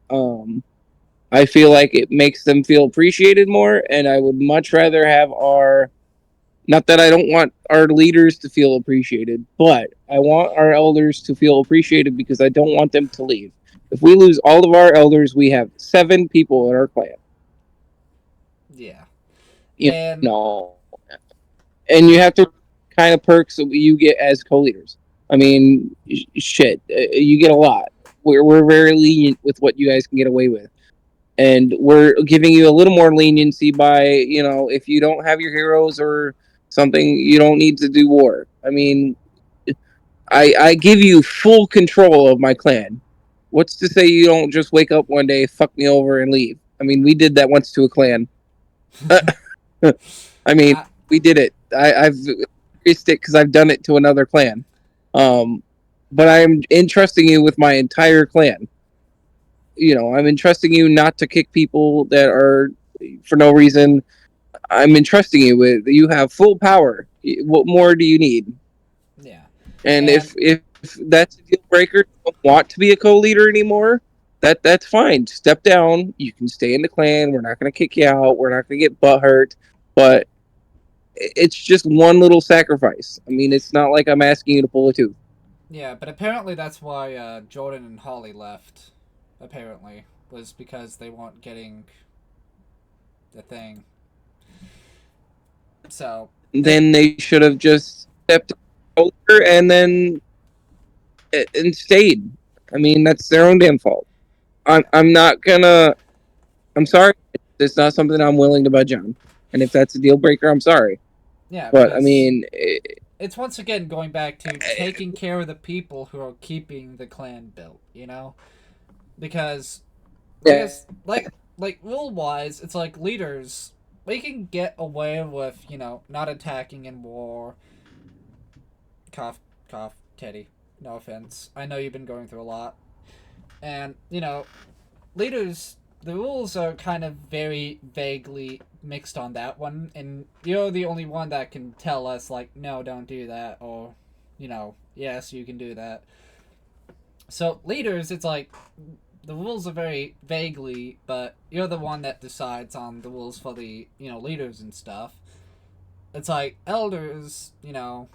I feel like it makes them feel appreciated more, and I would much rather have our, not that I don't want our leaders to feel appreciated, but I want our elders to feel appreciated because I don't want them to leave. If we lose all of our elders, we have 7 people in our clan. yeah. You And know, and you have to kind of perks that you get as co-leaders. I mean, shit, you get a lot. We're very lenient with what you guys can get away with, and we're giving you a little more leniency by, if you don't have your heroes or something, you don't need to do war. I mean, I give you full control of my clan. What's to say you don't just wake up one day, fuck me over, and leave? I mean, we did that once to a clan. I mean, I we did it. I've experienced it because I've done it to another clan. Um, but I'm entrusting you with my entire clan. I'm entrusting you not to kick people that are for no reason. I'm entrusting you with, you have full power. What more do you need? yeah. And And if that's a deal breaker, you don't want to be a co-leader anymore, that's fine. Step down. You can stay in the clan. We're not going to kick you out. We're not going to get butt hurt. But it's just one little sacrifice. I mean, it's not like I'm asking you to pull a tooth. yeah, but apparently that's why Jordan and Holly left. Apparently, was because they weren't getting the thing. So it Then they should have just stepped over and then and stayed. I mean, that's their own damn fault. yeah, I'm not gonna. I'm sorry. It's not something I'm willing to budge on. And if that's a deal breaker, I'm sorry. yeah, But I because mean, it's once again going back to taking care of the people who are keeping the clan built. Because like yeah, us like rule wise, it's like leaders. We can get away with not attacking in war. Cough, cough, Teddy. No offense. I know you've been going through a lot, and leaders. The rules are kind of very vaguely mixed on that one, and you're the only one that can tell us like, no, don't do that, or yes, you can do that. So leaders, it's like the rules are very vaguely, but you're the one that decides on the rules for the leaders and stuff. It's like elders, we're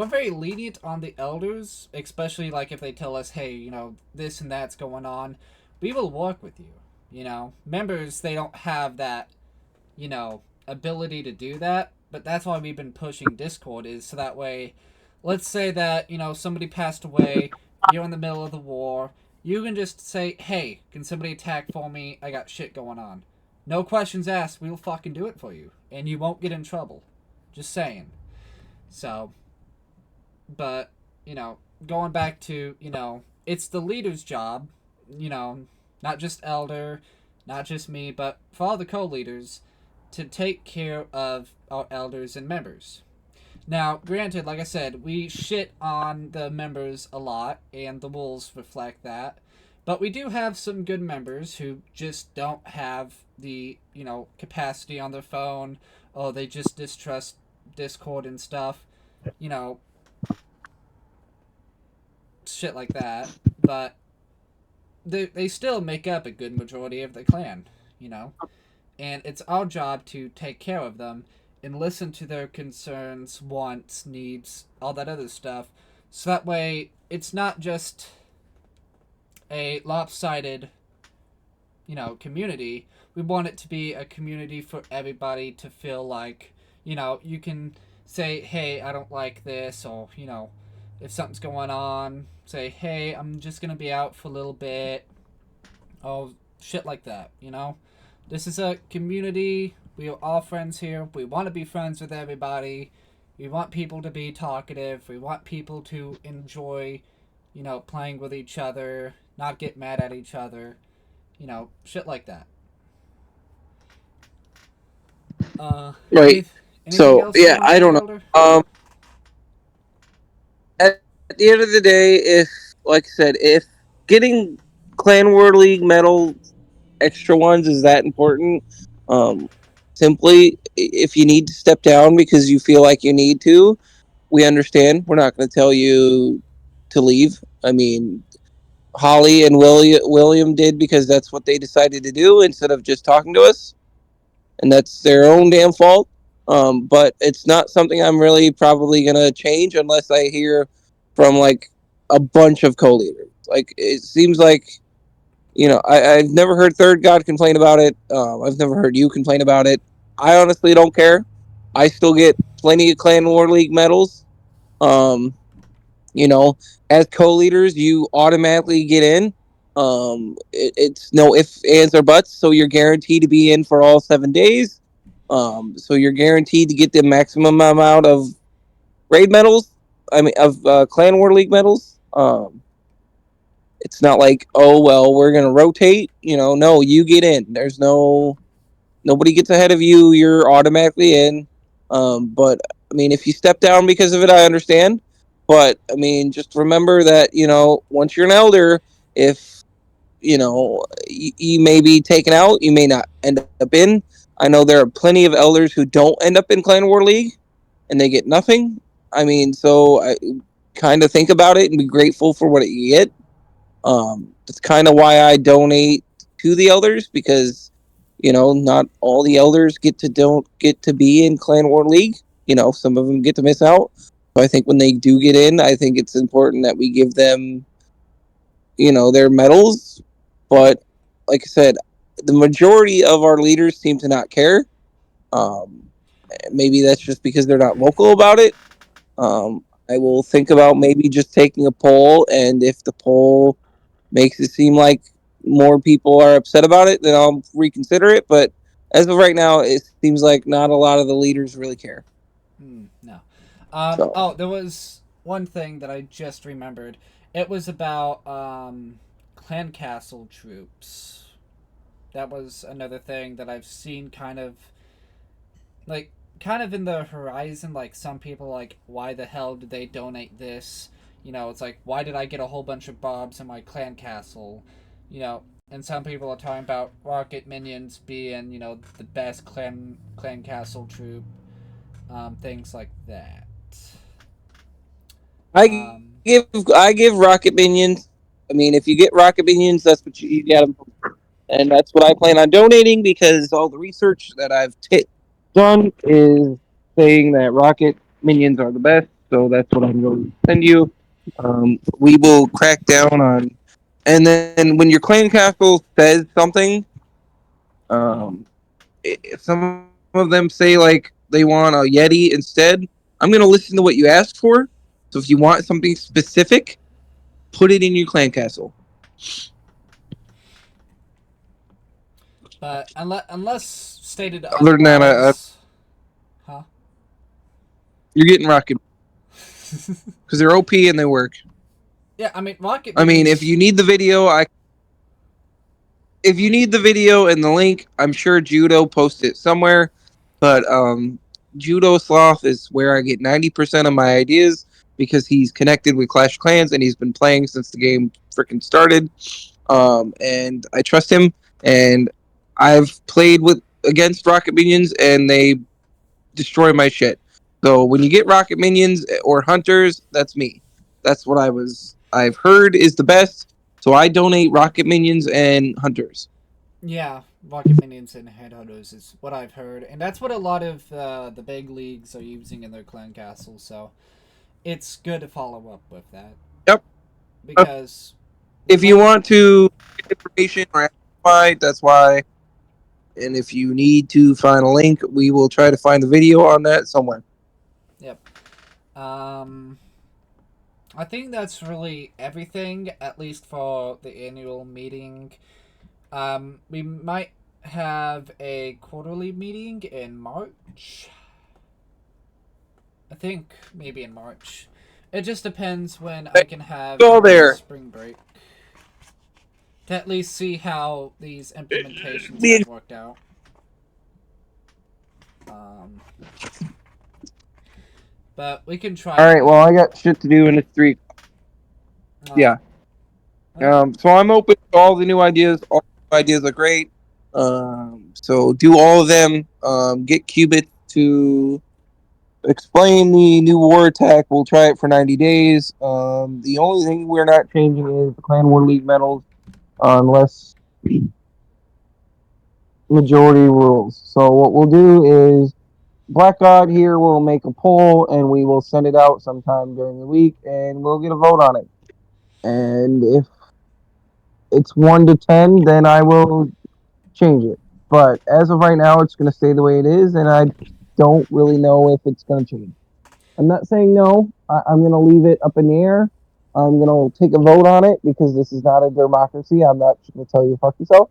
very lenient on the elders, especially like if they tell us, hey, this and that's going on, we will work with you. Members, they don't have that ability to do that, but that's why we've been pushing Discord, is so that way, let's say that somebody passed away, you're in the middle of the war, you can just say, hey, can somebody attack for me, I got shit going on. No questions asked, we'll fucking do it for you, and you won't get in trouble. Just saying. So, but going back to it's the leader's job, you know not just elder, not just me, but for all the co-leaders, to take care of our elders and members. Now, granted, like I said, we shit on the members a lot, and the rules reflect that. But we do have some good members who just don't have the, capacity on their phone, or they just distrust Discord and stuff. You know, shit like that. But they still make up a good majority of the clan, you know? And it's our job to take care of them and listen to their concerns, wants, needs, all that other stuff. So that way, it's not just a lopsided, community. We want it to be a community for everybody to feel like, you can say, hey, I don't like this, or, if something's going on, say, hey, I'm just going to be out for a little bit, oh, shit like that. This is a community. We are all friends here. We want to be friends with everybody. We want people to be talkative. We want people to enjoy, playing with each other, not get mad at each other, shit like that. right. Any anything So else you yeah, want to I say, don't know. Elder? Um, at the end of the day, if, like I said, if getting Clan War League medal extra ones is that important, um, simply if you need to step down because you feel like you need to, we understand. We're not going to tell you to leave. I mean, Holly and William did because that's what they decided to do instead of just talking to us, and that's their own damn fault. But it's not something I'm really probably gonna change unless I hear from like a bunch of co-leaders. Like it seems like I've never heard Third God complain about it. I've never heard you complain about it. I honestly don't care. I still get plenty of Clan War League medals. Um, you know, as co-leaders, you automatically get in. It's no ifs, ands, or buts. So you're guaranteed to be in for all 7 days. So you're guaranteed to get the maximum amount of raid medals. I mean, of Clan War League medals. It's not like, oh well, we're gonna rotate. No, you get in. There's nobody gets ahead of you. You're automatically in. But I mean, if you step down because of it, I understand. But I mean, just remember that once you're an elder, if you may be taken out, you may not end up in. I know there are plenty of elders who don't end up in Clan War League, and they get nothing. I mean, so I kind of think about it and be grateful for what you get. That's kind of why I donate to the elders because not all the elders don't get to be in Clan War League. Some of them get to miss out. So I think when they do get in, I think it's important that we give them their medals. But like I said, the majority of our leaders seem to not care. Um, Maybe that's just because they're not vocal about it. I will think about maybe just taking a poll, and if the poll makes it seem like more people are upset about it, then I'll reconsider it. But as of right now, it seems like not a lot of the leaders really care. No. So Oh, there was one thing that I just remembered. It was about clan castle troops. That was another thing that I've seen like kind of in the horizon. Like some people like, why the hell did they donate this? It's like, why did I get a whole bunch of bobs in my clan castle? And some people are talking about rocket minions being the best clan castle troop, things like that. Um, I give rocket minions. I mean, if you get rocket minions, that's what you get them, and that's what I plan on donating because all the research that I've done is saying that rocket minions are the best. So that's what I'm going to send you. We will crack down on, and then when your clan castle says something, um, if some of them say like they want a Yeti instead, I'm going to listen to what you asked for. So if you want something specific, put it in your clan castle. but unless stated Other than that, otherwise, huh? you're getting rocket because they're OP and they work. Yeah, I mean rocket I mean, if minions. you need the video, if you need the video and the link, I'm sure Judo posted it somewhere. But Judo Sloth is where I get 90% of my ideas because he's connected with Clash of Clans and he's been playing since the game freaking started. And I trust him. And I've played with against Rocket Minions and they destroy my shit. So when you get Rocket Minions or Hunters, that's me. That's what I've heard is the best. So I donate Rocket Minions and Hunters. Yeah, rocket minions and headhunters is what I've heard, and that's what a lot of the big leagues are using in their clan castles. So it's good to follow up with that Yep. because the If you mo want to get information or amplify, that's why. And if you need to find a link, we will try to find the video on that somewhere. Yep. Um, I think that's really everything, at least for the annual meeting. We might have a quarterly meeting in March. I think maybe in March. It just depends when I can have Go my there. spring break to at least see how these implementations Be have worked out. Um, but we can try All to right. make Well, it. I got shit to do in the street. Uh, Yeah. okay. So I'm open to all the new ideas. All the ideas are great. So do all of them. Get Qubit to explain the new war attack. We'll try it for 90 days. The only thing we're not changing is the Clan War League medals unless majority rules. So what we'll do is Black God here will make a poll and we will send it out sometime during the week and we'll get a vote on it. And if it's 1 to 10, then I will change it. But as of right now, it's going to stay the way it is, and I don't really know if it's going to change. I'm not saying no. I'm going to leave it up in the air. I'm going to take a vote on it because this is not a democracy. I'm not going to tell you to fuck yourself,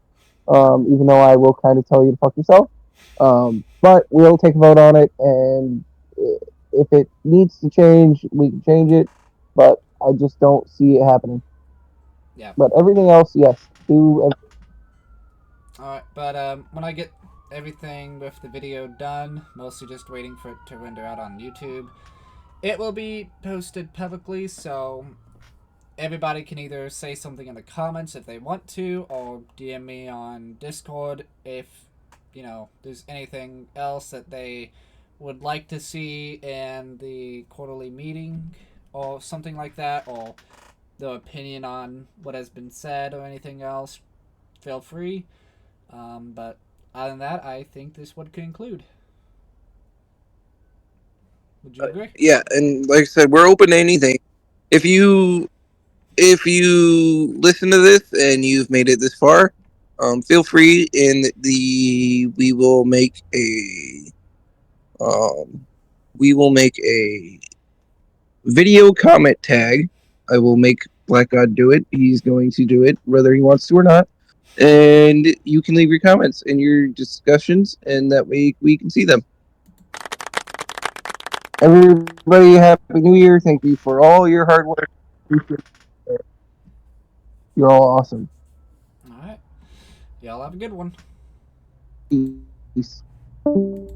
even though I will kind of tell you to fuck yourself. But we'll take a vote on it, and if it needs to change, we can change it. But I just don't see it happening. Yeah. But everything else, yes, do. Alright, but when I get everything with the video done, mostly just waiting for it to render out on YouTube, it will be posted publicly, so everybody can either say something in the comments if they want to, or DM me on Discord if, there's anything else that they would like to see in the quarterly meeting, or something like that, or their opinion on what has been said, or anything else. Feel free. But other than that, I think this would conclude. Would you agree? Yeah, and like I said, we're open to anything. If you listen to this and you've made it this far, feel free. In the um, we will make a video comment tag. I will make Black God do it. He's going to do it whether he wants to or not. And you can leave your comments and your discussions, and that way we can see them. Everybody, happy New Year! Thank you for all your hard work. You're all awesome. Alright. Y'all have a good one. Peace.